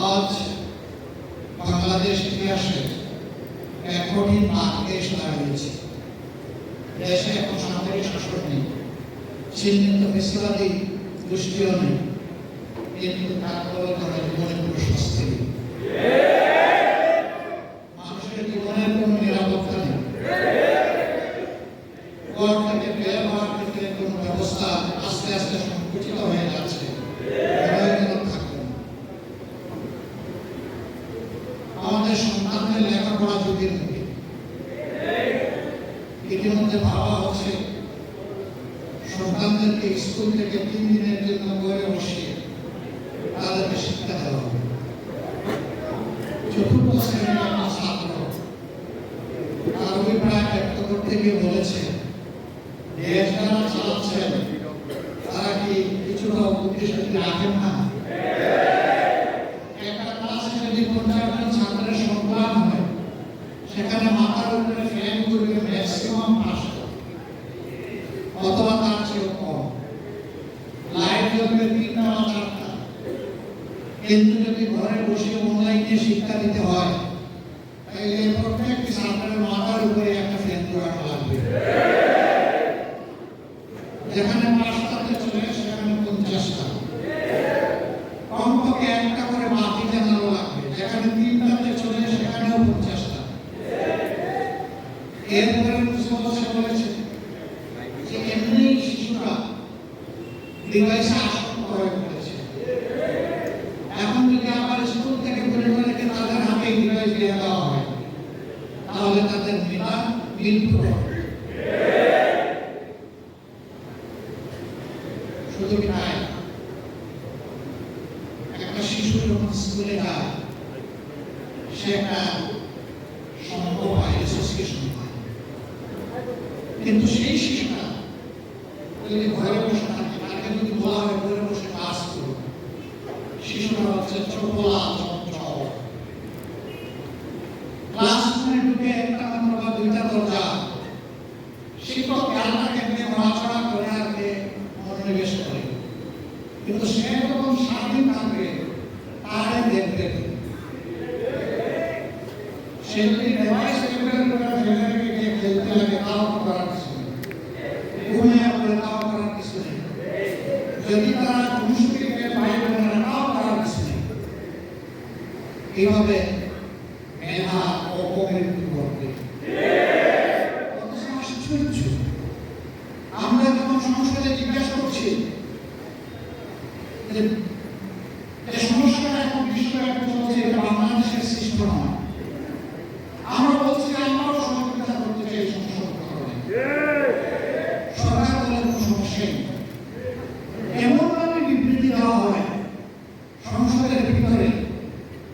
আজ বাংলাদেশ ইতিহাসে এক কঠিন বাঁকে এসে দাঁড়িয়েছে। দেশে এখন সরকারি শাসন নেই, চিহ্নিত ফেসিবাদী গোষ্ঠীও নেই, কিন্তু তারপরেও তাদের জীবনে কোনো স্বস্তি নেই। মানুষের জীবনের কোনো নিরাপত্তা নেই। কর থেকে ব্যয় হওয়ার ক্ষেত্রে কোনো ব্যবস্থা আস্তে আস্তে সংকুচিত হয়ে যাচ্ছে। আমাদের সন্তানদের লেখাপড়া যুগের মুখে ইতিমধ্যে ভাবা হচ্ছে সন্তানদেরকে স্কুল থেকে 3 দিনের জন্য ঘরে বসিয়ে তাদেরকে শিক্ষা দেওয়া হবে। চতুর্থ শ্রেণীর একটা ছাত্র তার অভিপ্রায় ব্যক্ত করতে গিয়ে বলেছে, দেশ যারা চালাচ্ছেন তারা কি কিছুটা বুদ্ধি শক্তি রাখেন না? একটা ক্লাসে যদি 50 জন ছাত্রের সংগ্রাম হয়, সেখানে মাথার উপরে ফ্যান করবে ম্যাক্সিমাম 5টা অথবা তার চেয়েও কম, লাইট জ্বলবে 3টা বা 4টা। কিন্তু যদি ঘরে বসে অনলাইনে শিক্ষা দিতে হয়, তাহলে প্রত্যেকটি ছাত্রের মাথার উপরে একটা ফ্যান লাগানো লাগবে। যেখানে 5টাতে চলে সেখানে 50টা, কমপক্ষে একটা করে বাতি জ্বালানো লাগবে। যেখানে 3টাতে চলে সেখানেও 50টা। এরপরে বলেছে যে এমনি শিশুরা ডিভাইসে আসক্ত হয়ে পড়েছে। এখন যদি আবার স্কুল থেকে পরিবারকে তাদের হাতে ডিভাইস দিয়ে দেওয়া হয়, তাহলে তাদের মেধা বিলুপ্ত হবে। শুধু কি তাই, একটা শিশু যখন স্কুলে যায় সে একটা সঙ্গ পায়, অ্যাসোসিয়েশন পায়। কিন্তু সেই শিশুটা যদি ঘরে বসে থাকে, তাকে যদি বলা হয় ঘরে বসে ক্লাস করো, শিশুরা হচ্ছে চপলা চঞ্চল। ক্লাসরুমে ঢুকে একটা মাত্র বা 2টা দরজা, শিক্ষক খেয়ালটাকে নিয়ে নড়াচড়া করে আর মনোনিবেশ করে। কিন্তু সে যখন স্বাধীন থাকবে তারে দেখবে। সে যদি ডিভাইস টেবিলের উপরে ফেলে রেখে গিয়ে খেলতে লাগে, তাও করার কিছু নেই। ঘুমিয়ে পড়ে, তাও করার কিছু নেই। যদি তারা ঘুষপিকে বাইরে বেরোয়, তাও করার কিছু নেই। এইভাবে মেধা অপমৃত্যু ঘটবে। আশ্চর্য! আমরা যখন সংসদে জিজ্ঞাসা করছি যে সমস্যাটা এখন বিশ্বব্যাপী চলছে, এটা বাংলাদেশের সৃষ্ট নয়, আমরা বলছি আমরাও সহযোগিতা করতে চাই সংসদ গঠনে। সরকার বলে কোনো সমস্যাই নেই। এমনভাবে বিবৃতি দেওয়া হয় সংসদের ভিতরে,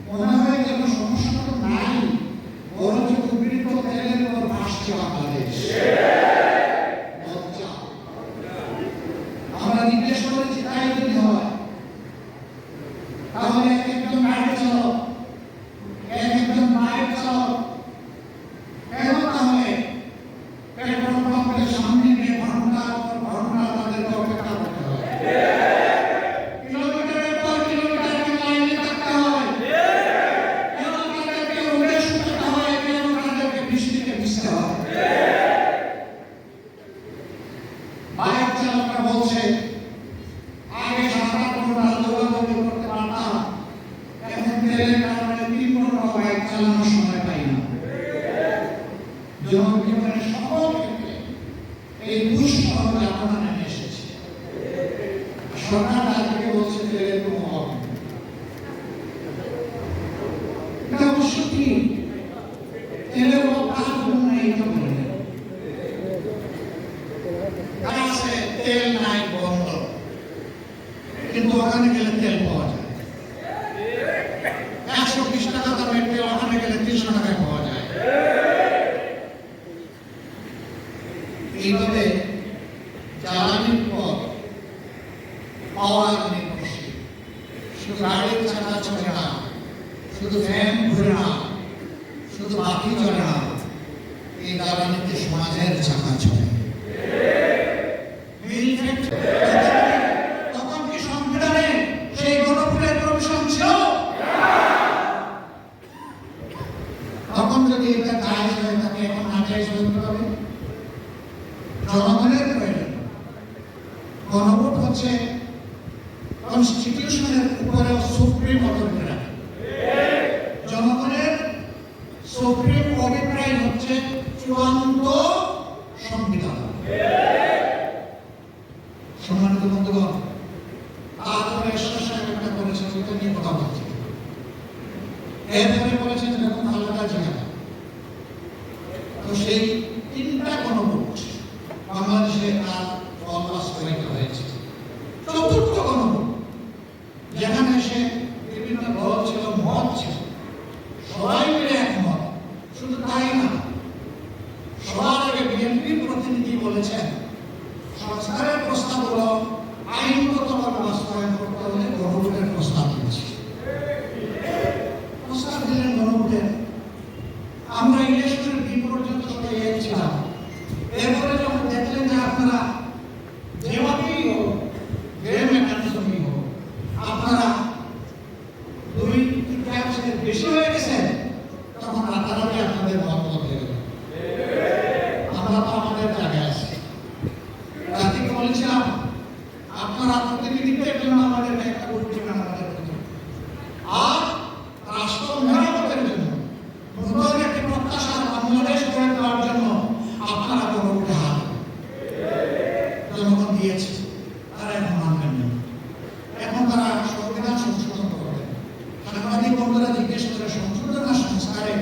মনে হয় যেন সমস্যা তো নাই, বরঞ্চ উদ্বৃত্ত তেলের উপর ভাসছে বাংলাদেশ। আমরা জিজ্ঞেস করেছি, তাই যদি হয় তাহলে একজন গাড়ি চালক, একজন বাইক চালক কেন তাহলে পেট্রোল পাম্পের সামনে গিয়ে ঘন্টার পর ঘন্টা তাদেরকে অপেক্ষা করতে হয়? কিলোমিটারের পর কিলোমিটার লাইনে থাকতে হয়? কেন তাদেরকে রোদে শুকাতে হয়? কেন তাদেরকে বৃষ্টিতে ভিজতে হয়? বাইক চালকরা বলছে, আগে 7-8 ঘন্টা দৌড়াদৌড়ি করতে পারতাম, এখন তেলের কারণে 3 ঘন্টা বাইক চালানোর সময় পাই না। জনজীবনের সকল ক্ষেত্রে এই দুঃসহ যাতনা নেমে এসেছে। সরকার তাদেরকে বলছে তেলের কোনো অভাব নেই। এটা অবশ্য কি তেলের অভাব কার জন্য নেই এটা বলে নেই। আছে তেল নাই বন্ধ, কিন্তু ওখানে গেলে তেল পাওয়া যায়। 120 টাকা দামের তেল ওখানে গেলে 300 টাকায় পাওয়া যায়। এইভাবে জ্বালানির পর পাওয়ার নির্ভরশীল। শুধু গাড়ির চাকা চলে না, শুধু ফ্যান ঘুরে না, শুধু বাতি চলে না, এই জ্বালানিতে সমাজের চাকা চলে। তখন কি সংবিধানে সেই গণফুলের কমিশন ছিল? যদি এটা জায়েজ হয়ে থাকে, এখন না জায়েজ হতে হবে জনগণের প্রয়োজন। গণভোট হচ্ছে কনস্টিটিউশনের উপরে সুপ্রিম অথরিটি রাখে। জনগণের সুপ্রিম অভিপ্রায় হচ্ছে চূড়ান্ত সংবিধান। সম্মানিত বন্ধুগণ, তারপরে এরশাদ সাহেব একটা করেছেন, ওইটা নিয়ে কথা বলছি। এরপরে বলেছেন যখন খালেদা জিয়া, তো সেই 3টা গণভোট বাংলাদেশে তার ফল বাস্তবায়িত হয়েছে। 4র্থ গণভোট, যেখানে সে বিভিন্ন দল ছিল, মত ছিল, সবাই মিলে একমত। শুধু তাই না, সবার আগে বিএনপির প্রতিনিধি বলেছেন সংস্কারের প্রস্তাবগুলো আইনগতভাবে বাস্তবায়ন করতে হলে গণভোটের প্রস্তাব দিয়েছে। প্রস্তাব দিলেন গণভোটের। আমরা ইলেকশনের দিন পর্যন্ত সবাই এক ছিলাম। এরপরে যখন দেখলেন যে আপনারা যেভাবেই হোক, যে মেকানিজমই হোক, আপনারা 2/3 বেশি হয়ে গেছেন, তখন রাতারাতি আপনাদের মত বদলে গেল। আমরা তো আমাদের জায়গায় আছি। জাতিকে বলেছিলাম আপনারা প্রতিনিধিত্বের জন্য আমাদের একটা ভোট দিবেন আমাদের প্রতি, আর রাষ্ট্র মেরামতের জন্য নতুন একটি প্রত্যাশা বাংলাদেশ গড়ে দেওয়ার জন্য আপনারা গণভোটে হাত জনগণ দিয়েছে। তারা এখন মানবেন না, এখন তারা সংবিধান সংশোধন করবেন। সাংবাদিক বন্ধুরা জিজ্ঞেস করে সংশোধন আর সংস্কারে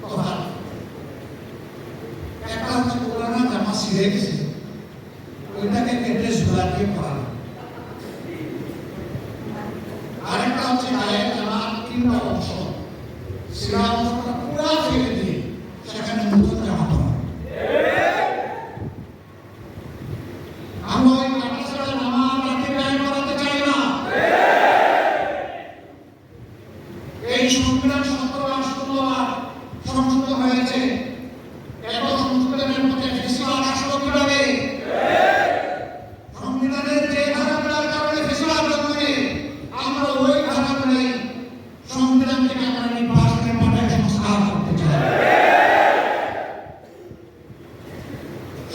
তফাৎ। একটা হচ্ছে পুরানা জামা ছিঁড়ে গেছে, ওইটাকে কেটে ঝোলা দিয়ে পরানো। আরেকটা হচ্ছে গায়ের জামা 3টা অংশ, ছিঁড়া অংশটা পুরা ফেলে দিয়ে সেখানে নতুন জামা পরানো। আমরা ওই কাটা ছেঁড়া জামা রাতে গায়ে পরাতে চাই না। এই সংবিধান 17/16 সংশোধন হয়েছে। এত সংশোধনের মধ্যে ফেসিবাদ আসলো কিভাবে? সংবিধানের যে ধারাগুলোর কারণে ফেসিবাদ জন্মে, আমরা ওই ধারাগুলোই সংবিধান থেকে আমরা নির্বাচনের মাঠে সংস্কার করতে চাই।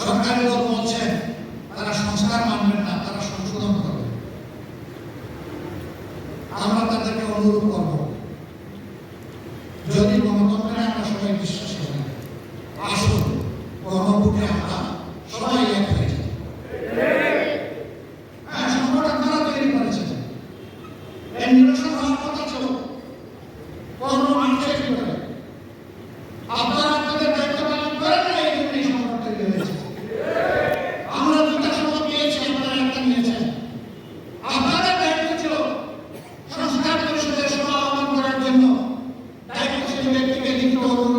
সরকারি দল বলছে তারা সংস্কার মানবেন না, তারা সংশোধন করবে। আমরা তাদেরকে অনুরোধ করব, যদি গণতন্ত্রে আমরা সবাই বিশ্বাসী হই, আসুন গণভোটে আমরা সবাই এক হয়ে যাই। হ্যাঁ, সংকট আপনারা তৈরি করেছেন। এই নিরসন হওয়ার কথা ছিল মানুষের ভিতরে। আপনারা আপনাদের দায়িত্ব পালন করেন না, এই জন্য এই সংকট তৈরি হয়েছে। আমরা 2টা শপথ নিয়েছি, আপনারা একটা নিয়েছেন। আপনাদের দায়িত্ব ছিল সংস্কার পরিষদের সভা আহ্বান করার জন্য দায়িত্বশীল ব্যক্তিকে লিখিত অনুরোধ